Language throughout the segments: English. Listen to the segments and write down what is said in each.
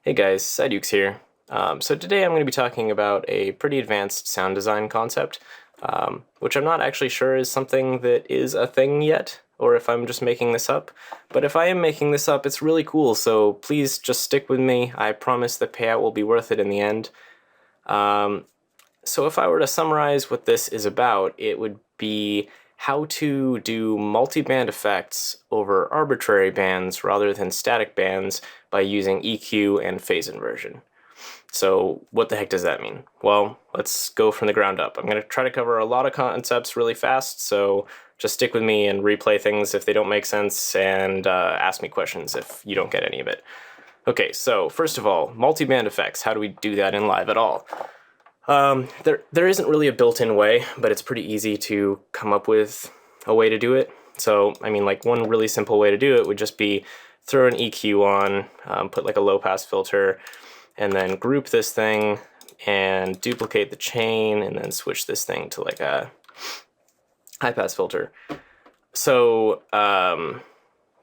Hey guys, Sidukes here. So today I'm going to be talking about a pretty advanced sound design concept, which I'm not actually sure is something that is a thing yet, or if I'm just making this up. But if I am making this up, it's really cool, so please just stick with me. I promise the payout will be worth it in the end. So if I were to summarize what this is about, it would be how to do multiband effects over arbitrary bands rather than static bands by using EQ and phase inversion. So what the heck does that mean? Well, let's go from the ground up. I'm going to try to cover a lot of concepts really fast, so just stick with me and replay things if they don't make sense, and ask me questions if you don't get any of it. Okay, so first of all, multiband effects. How do we do that in Live at all? There isn't really a built-in way, but it's pretty easy to come up with a way to do it. So, I mean, like one really simple way to do it would just be throw an EQ on, put like a low-pass filter, and then group this thing and duplicate the chain, and then switch this thing to like a high-pass filter. So,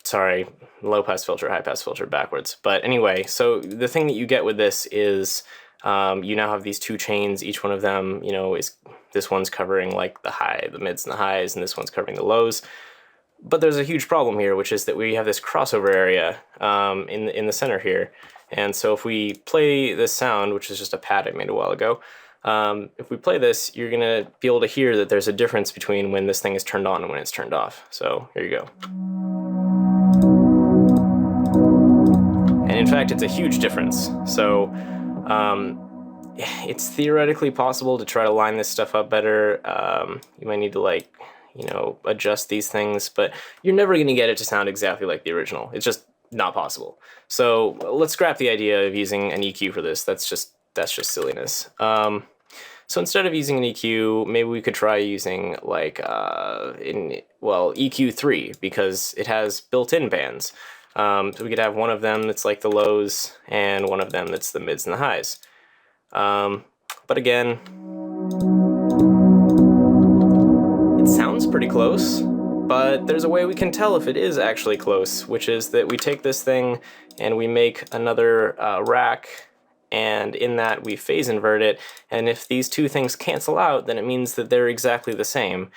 sorry, low-pass filter, high-pass filter backwards. But anyway, so the thing that you get with this is you now have these two chains. Each one of them, you know, is this one's covering like the mids and the highs, and this one's covering the lows. But there's a huge problem here, which is that we have this crossover area in the center here. And so if we play this sound, which is just a pad I made a while ago, if we play this, you're gonna be able to hear that there's a difference between when this thing is turned on and when it's turned off. So here you go. And in fact, it's a huge difference. So it's theoretically possible to try to line this stuff up better. You might need to, like, you know, adjust these things, but you're never going to get it to sound exactly like the original. It's just not possible. So let's scrap the idea of using an EQ for this. That's just silliness. So instead of using an EQ, maybe we could try using like EQ3, because it has built-in bands. So we could have one of them that's like the lows and one of them that's the mids and the highs. But again, it sounds pretty close, but there's a way we can tell if it is actually close, which is that we take this thing and we make another rack, and in that we phase invert it, and if these two things cancel out, then it means that they're exactly the same,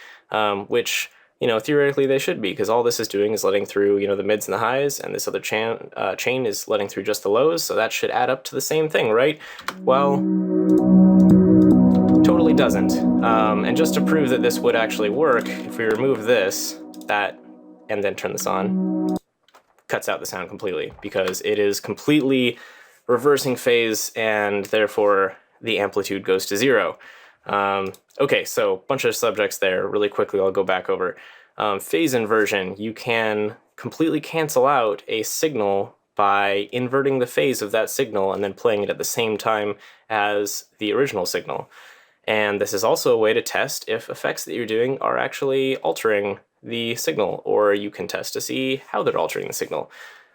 which, you know, theoretically they should be, because all this is doing is letting through, you know, the mids and the highs, and this other chain is letting through just the lows, so that should add up to the same thing, right? Well, totally doesn't. And just to prove that this would actually work, if we remove this, and then turn this on, cuts out the sound completely, because it is completely reversing phase, and therefore the amplitude goes to 0. Okay, so a bunch of subjects there. Really quickly, I'll go back over. Phase inversion, you can completely cancel out a signal by inverting the phase of that signal and then playing it at the same time as the original signal. And this is also a way to test if effects that you're doing are actually altering the signal, or you can test to see how they're altering the signal.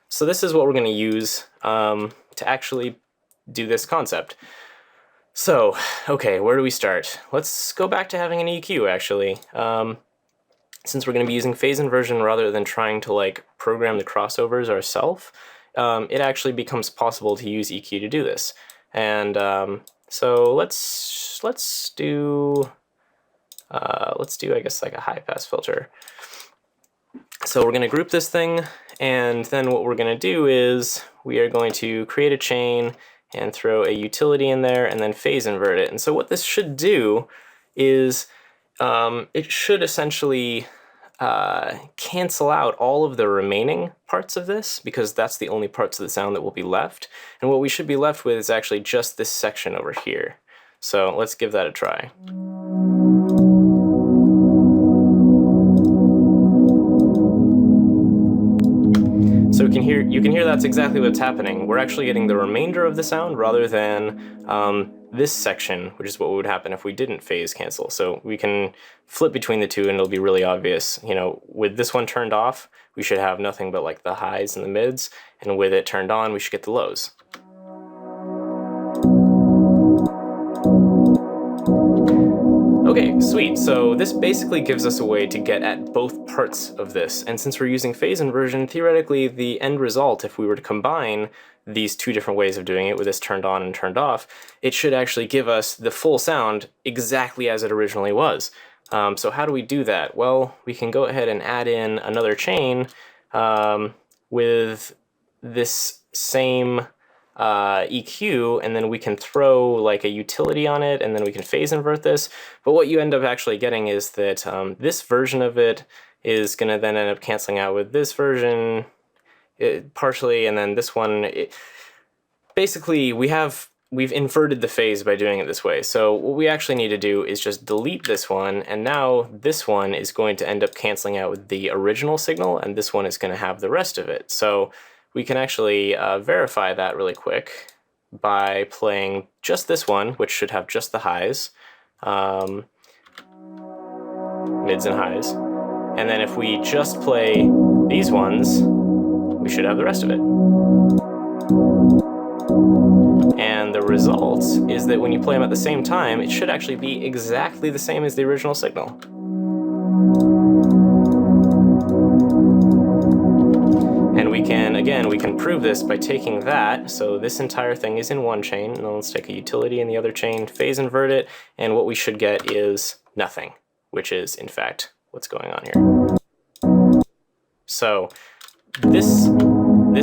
So this is what we're going to use to actually do this concept. So, okay, where do we start? Let's go back to having an EQ, actually. Since we're going to be using phase inversion rather than trying to, like, program the crossovers ourselves, it actually becomes possible to use EQ to do this. And so let's do, I guess, like a high-pass filter. So we're going to group this thing, and then what we're going to do is we are going to create a chain and throw a utility in there, and then phase invert it. And so what this should do is it should essentially cancel out all of the remaining parts of this, because that's the only parts of the sound that will be left. And what we should be left with is actually just this section over here. So let's give that a try. So you can hear that's exactly what's happening. We're actually getting the remainder of the sound rather than this section, which is what would happen if we didn't phase cancel. So we can flip between the two and it'll be really obvious. You know, with this one turned off, we should have nothing but like the highs and the mids, and with it turned on, we should get the lows. Okay, sweet. So this basically gives us a way to get at both parts of this. And since we're using phase inversion, theoretically the end result, if we were to combine these two different ways of doing it with this turned on and turned off, it should actually give us the full sound exactly as it originally was. So how do we do that? Well, we can go ahead and add in another chain with this same EQ, and then we can throw like a utility on it, and then we can phase invert this. But what you end up actually getting is that this version of it is going to then end up canceling out with this version partially, and then this one. Basically, we've inverted the phase by doing it this way. So what we actually need to do is just delete this one, and now this one is going to end up canceling out with the original signal, and this one is going to have the rest of it. So we can actually verify that really quick by playing just this one, which should have just the highs, mids and highs. And then if we just play these ones, we should have the rest of it. And the result is that when you play them at the same time, it should actually be exactly the same as the original signal. And we can prove this by taking that. So this entire thing is in one chain, and then let's take a utility in the other chain, phase invert it, and what we should get is nothing, which is in fact what's going on here. So this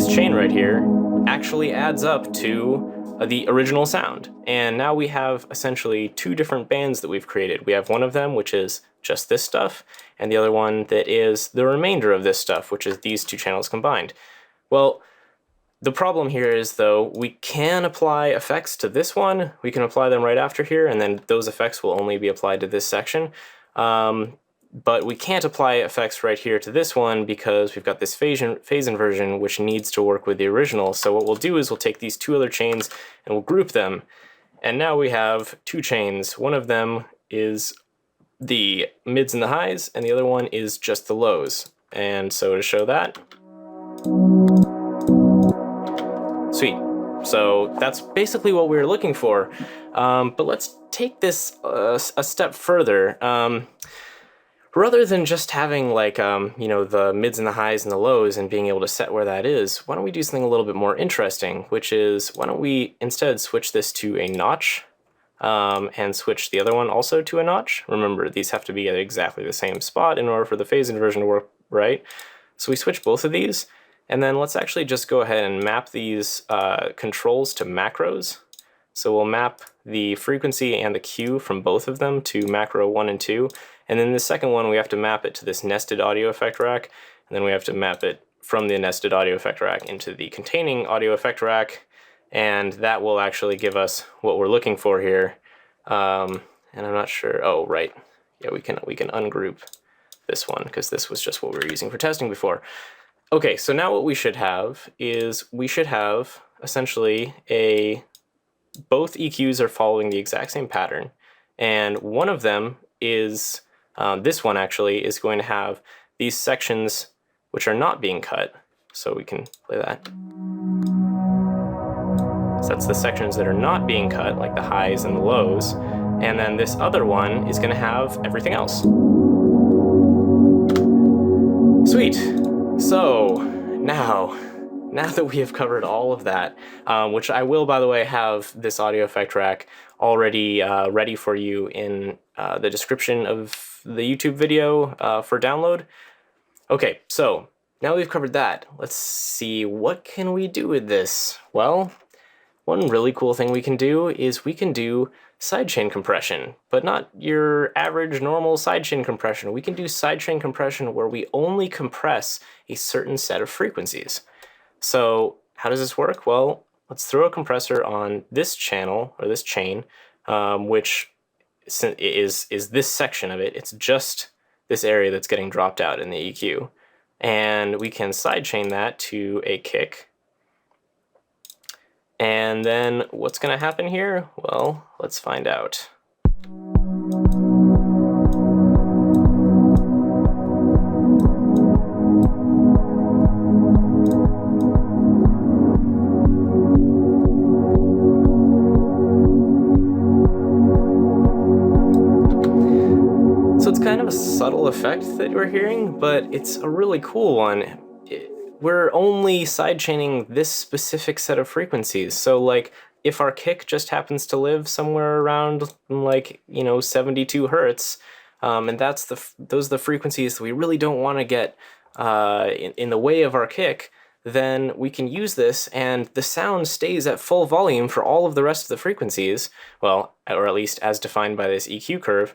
chain right here actually adds up to the original sound. And now we have essentially two different bands that we've created. We have one of them, which is just this stuff, and the other one that is the remainder of this stuff, which is these two channels combined. Well, the problem here is, though, we can apply effects to this one. We can apply them right after here, and then those effects will only be applied to this section. But we can't apply effects right here to this one because we've got this phase inversion, which needs to work with the original. So what we'll do is we'll take these two other chains and we'll group them. And now we have two chains. One of them is the mids and the highs, and the other one is just the lows. And so to show that, sweet. So that's basically what we were looking for. But let's take this a step further. Rather than just having like, the mids and the highs and the lows and being able to set where that is, why don't we do something a little bit more interesting, which is why don't we instead switch this to a notch and switch the other one also to a notch. Remember, these have to be at exactly the same spot in order for the phase inversion to work right. So we switch both of these, and then let's actually just go ahead and map these controls to macros. So we'll map the frequency and the Q from both of them to macro 1 and 2. And then the second one, we have to map it to this nested audio effect rack. And then we have to map it from the nested audio effect rack into the containing audio effect rack. And that will actually give us what we're looking for here. And I'm not sure. Oh, right. Yeah, we can ungroup this one because this was just what we were using for testing before. Okay, so now what we should have is we should have essentially both EQs are following the exact same pattern. And one of them is, this one actually, is going to have these sections which are not being cut. So we can play that. So that's the sections that are not being cut, like the highs and the lows. And then this other one is going to have everything else. Sweet. So now that we have covered all of that, which I will, by the way, have this audio effect rack already ready for you in the description of the YouTube video for download. Okay, so now we've covered that, let's see, what can we do with this? Well, one really cool thing we can do is we can do sidechain compression, but not your average normal sidechain compression. We can do sidechain compression where we only compress a certain set of frequencies. So how does this work? Well, let's throw a compressor on this channel, or this chain, which is this section of it. It's just this area that's getting dropped out in the EQ. And we can sidechain that to a kick. And then what's going to happen here? Well, let's find out. kind of a subtle effect that we're hearing, but it's a really cool one. We're only sidechaining this specific set of frequencies. So like if our kick just happens to live somewhere around like, 72 hertz, and those are the frequencies that we really don't want to get in the way of our kick, then we can use this and the sound stays at full volume for all of the rest of the frequencies, well, or at least as defined by this EQ curve,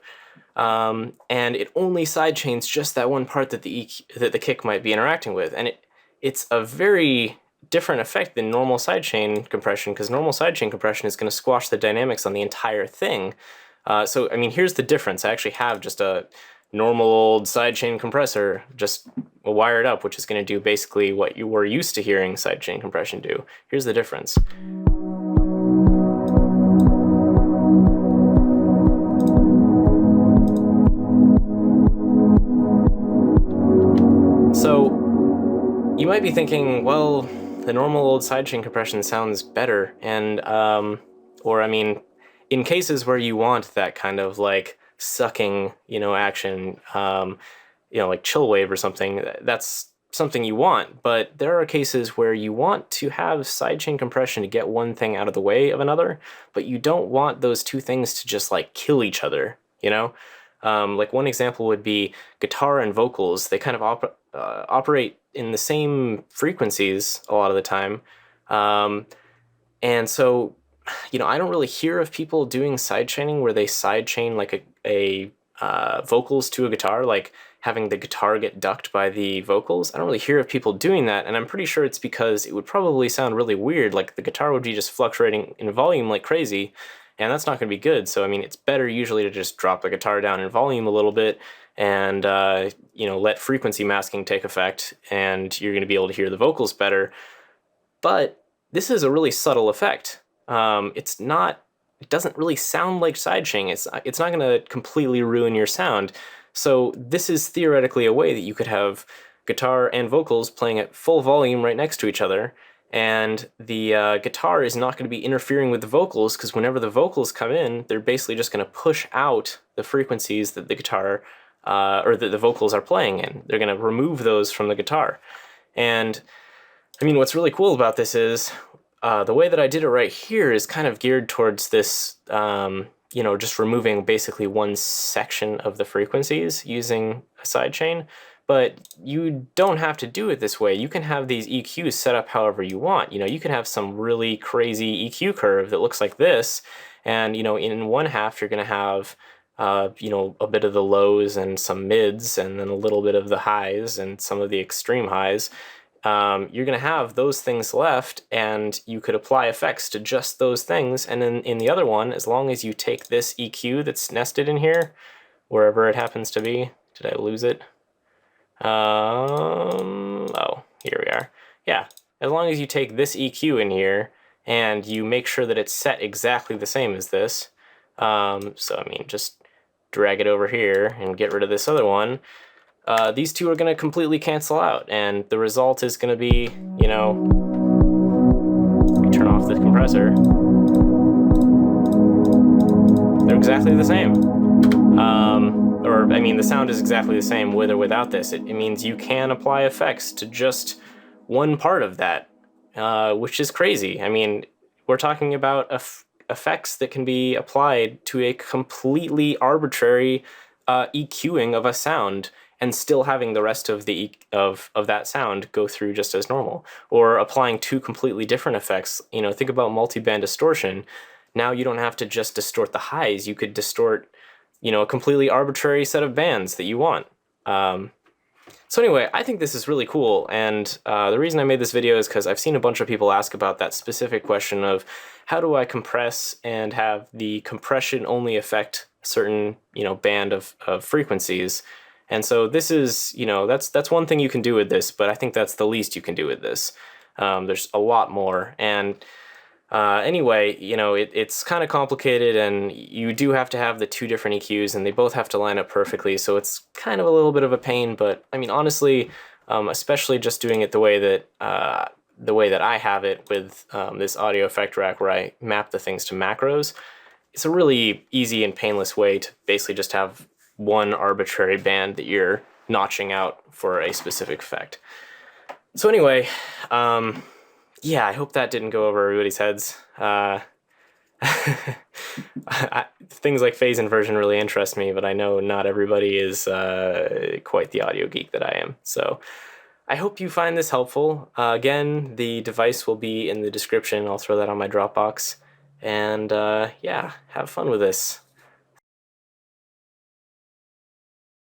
and it only sidechains just that one part that the kick might be interacting with, and it's a very different effect than normal sidechain compression, because normal sidechain compression is going to squash the dynamics on the entire thing. So I mean, here's the difference. I actually have just a normal old sidechain compressor just wired up, which is going to do basically what you were used to hearing sidechain compression do. Here's the difference. So you might be thinking, well, the normal old sidechain compression sounds better, and or I mean, in cases where you want that kind of like sucking, action, like chill wave or something, that's something you want. But there are cases where you want to have sidechain compression to get one thing out of the way of another, but you don't want those two things to just like kill each other, like one example would be guitar and vocals. They kind of operate in the same frequencies a lot of the time. And so, I don't really hear of people doing sidechaining where they sidechain like a vocals to a guitar, like having the guitar get ducked by the vocals. I don't really hear of people doing that, and I'm pretty sure it's because it would probably sound really weird, like the guitar would be just fluctuating in volume like crazy, and that's not going to be good. So I mean, it's better usually to just drop the guitar down in volume a little bit and let frequency masking take effect, and you're going to be able to hear the vocals better. But this is a really subtle effect. It doesn't really sound like sidechaining. It's not going to completely ruin your sound. So this is theoretically a way that you could have guitar and vocals playing at full volume right next to each other, and the guitar is not going to be interfering with the vocals, because whenever the vocals come in, they're basically just going to push out the frequencies that the guitar or that the vocals are playing in. They're going to remove those from the guitar. And I mean, what's really cool about this is the way that I did it right here is kind of geared towards this, just removing basically one section of the frequencies using a sidechain. But you don't have to do it this way. You can have these EQs set up however you want. You can have some really crazy EQ curve that looks like this, and in one half you're going to have a bit of the lows and some mids, and then a little bit of the highs and some of the extreme highs. You're going to have those things left, and you could apply effects to just those things. And then in the other one, as long as you take this EQ that's nested in here, wherever it happens to be, did I lose it? Oh, here we are. Yeah, as long as you take this EQ in here and you make sure that it's set exactly the same as this, so I mean, just drag it over here and get rid of this other one, these two are going to completely cancel out, and the result is going to be, let me turn off the compressor. They're exactly the same. Or, I mean, the sound is exactly the same with or without this. It means you can apply effects to just one part of that, which is crazy. I mean, we're talking about effects that can be applied to a completely arbitrary EQing of a sound, and still having the rest of the of that sound go through just as normal. Or applying two completely different effects. Think about multiband distortion. Now you don't have to just distort the highs. You could distort, a completely arbitrary set of bands that you want. So anyway, I think this is really cool, and the reason I made this video is because I've seen a bunch of people ask about that specific question of how do I compress and have the compression only affect a certain, band of frequencies. And so this is, that's one thing you can do with this, but I think that's the least you can do with this. There's a lot more, and anyway, it's kind of complicated, and you do have to have the two different EQs, and they both have to line up perfectly, so it's kind of a little bit of a pain. But I mean, honestly, especially just doing it the way that I have it with this audio effect rack, where I map the things to macros, it's a really easy and painless way to basically just have one arbitrary band that you're notching out for a specific effect. So anyway, yeah, I hope that didn't go over everybody's heads. Things like phase inversion really interest me, but I know not everybody is quite the audio geek that I am. So I hope you find this helpful. Again, the device will be in the description. I'll throw that on my Dropbox. And yeah, have fun with this.